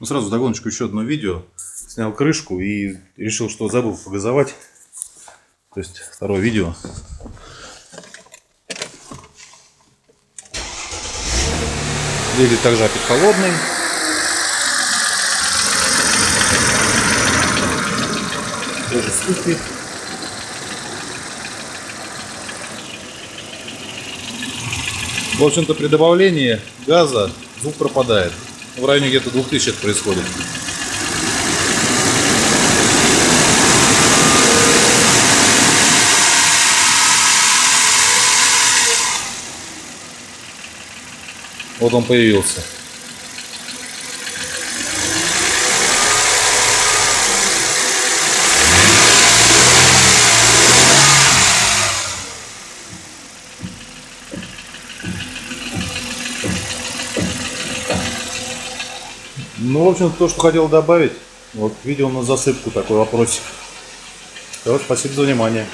Ну, сразу вдогоночку еще одно видео. Снял крышку и решил, что забыл погазовать. То есть второе видео. Двигатель также опять холодный. Тоже вспыхивает. В общем-то, при добавлении газа звук пропадает. В районе где-то 2000 это происходит. Вот он появился. Ну, в общем, то, что хотел добавить. Вот видео на засыпку, такой вопросик. Все, спасибо за внимание.